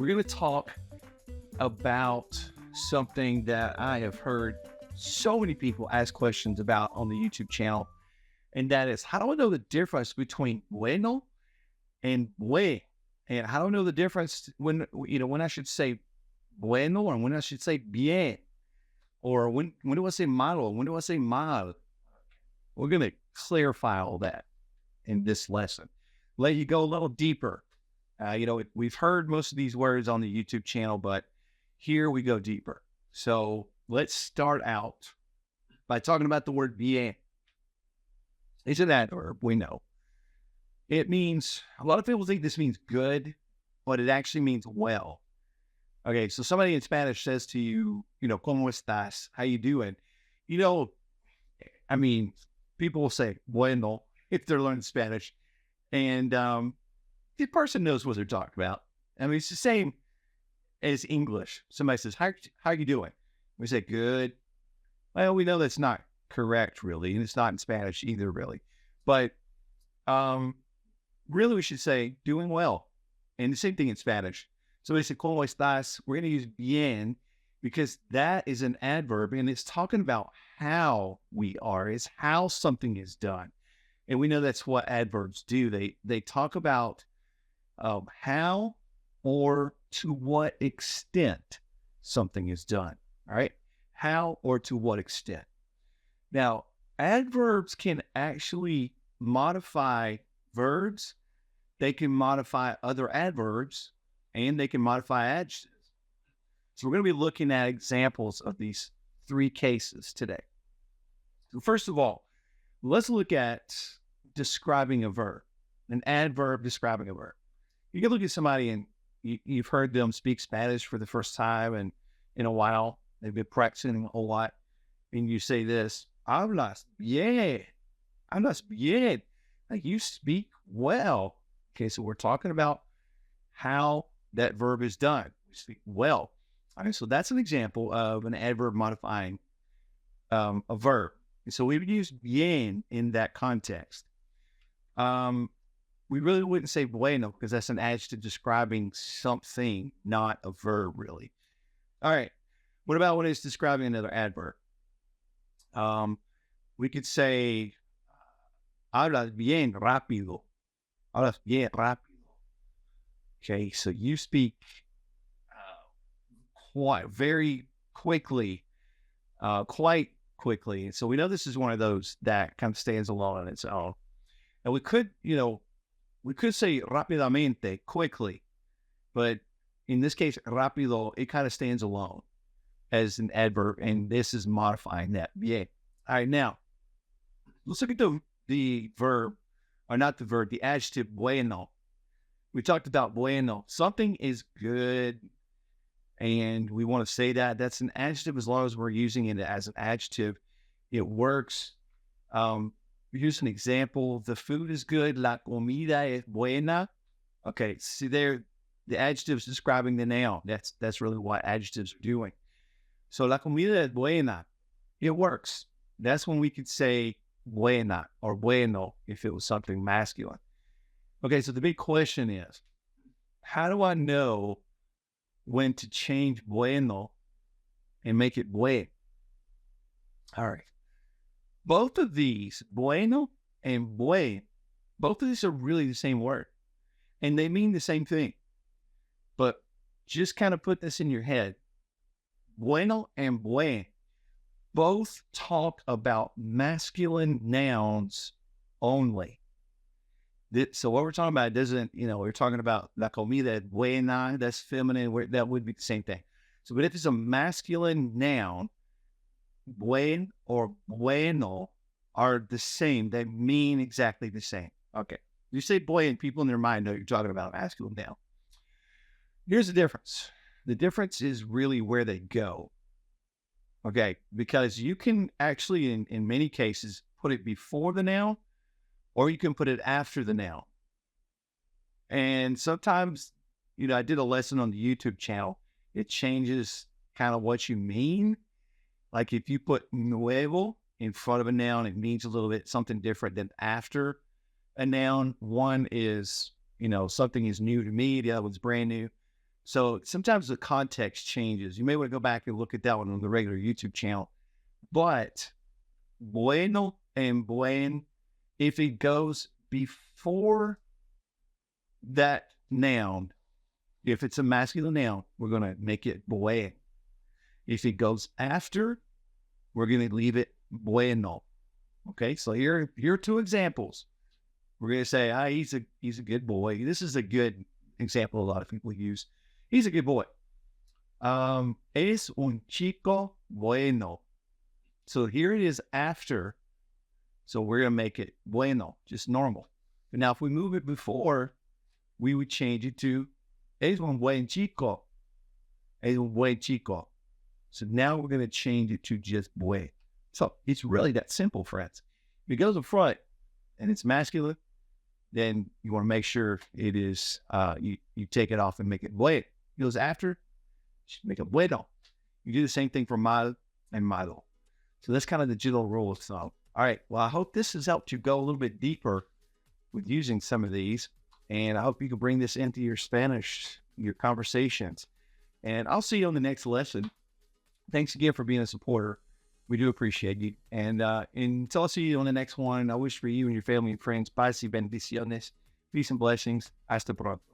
we're going to talk about something that I have heard so many people ask questions about on the YouTube channel. And that is, how do I know the difference between bueno and buen? And how do I know the difference when I should say bueno or when I should say bien? Or when do I say malo? When do I say mal? We're going to clarify all that in this lesson. Let you go a little deeper. We've heard most of these words on the YouTube channel, but here we go deeper. So let's start out by talking about the word bien. It's an adverb, we know. It means, a lot of people think this means good, but it actually means well. Okay, so somebody in Spanish says to you, ¿cómo estás? How you doing? People will say, bueno, if they're learning Spanish. And the person knows what they're talking about. It's the same as English. Somebody says, how you doing? We say, good. Well, we know that's not correct, really. And it's not in Spanish either, really. But really, we should say, doing well. And the same thing in Spanish. So they say, ¿cómo estás? We're going to use bien because that is an adverb. And it's talking about how we are. It's how something is done. And we know that's what adverbs do. They talk about how or to what extent something is done. All right. How or to what extent. Now, adverbs can actually modify verbs. They can modify other adverbs and they can modify adjectives. So we're going to be looking at examples of these three cases today. So first of all, let's look at describing a verb, an adverb describing a verb. You can look at somebody and you've heard them speak Spanish for the first time and in a while, they've been practicing a whole lot. And you say this, hablas bien, hablas bien. Like you speak well. Okay, so we're talking about how that verb is done. We speak well. All right, so that's an example of an adverb modifying a verb. And so we would use bien in that context. We really wouldn't say bueno because that's an adjective describing something, not a verb, really. All right. What about when it's describing another adverb? We could say, hablas bien rápido. Hablas bien rápido. Okay, so you speak very quickly, quite quickly. And so we know this is one of those that kind of stands alone on its own. And we could say rápidamente, quickly, but in this case, rápido, it kind of stands alone as an adverb, and this is modifying that. Yeah. All right, now, let's look at the verb, or not the verb, the adjective bueno. We talked about bueno. Something is good, and we want to say that. That's an adjective as long as we're using it as an adjective. It works. Here's an example. The food is good. La comida es buena. Okay, see there, the adjective is describing the noun. That's really what adjectives are doing. So la comida es buena. It works. That's when we could say buena or bueno if it was something masculine. Okay, so the big question is, how do I know when to change bueno and make it buen? All right. Both of these, bueno and buen, both of these are really the same word. And they mean the same thing. But just kind of put this in your head. Bueno and buen both talk about masculine nouns only. So what we're talking about doesn't, we're talking about la comida buena, that's feminine, that would be the same thing. So, but if it's a masculine noun, buen or bueno are the same. They mean exactly the same. Okay. You say buen, people in their mind know you're talking about masculine noun. Here's the difference. The difference is really where they go. Okay. Because you can actually, in many cases, put it before the noun, or you can put it after the noun. And sometimes, I did a lesson on the YouTube channel. It changes kind of what you mean. Like if you put nuevo in front of a noun, it means a little bit something different than after a noun. One is, something is new to me. The other one's brand new. So sometimes the context changes. You may want to go back and look at that one on the regular YouTube channel. But bueno and buen, if it goes before that noun, if it's a masculine noun, we're going to make it buen. If it goes after, we're going to leave it bueno. Okay, so here are two examples. We're going to say, he's a good boy. This is a good example a lot of people use. He's a good boy. Es un chico bueno. So here it is after. So we're going to make it bueno, just normal. But now if we move it before, we would change it to es un buen chico. Es un buen chico. So now we're going to change it to just buen. So it's really that simple, friends. If it goes in front and it's masculine, then you want to make sure it is, you take it off and make it buen. It goes after, make it bueno. You do the same thing for mal and malo. So that's kind of the general rule of thumb. All right. Well, I hope this has helped you go a little bit deeper with using some of these. And I hope you can bring this into your Spanish, your conversations. And I'll see you on the next lesson. Thanks again for being a supporter. We do appreciate you. And until I see you on the next one, I wish for you and your family and friends, paz y bendiciones, peace and blessings. Hasta pronto.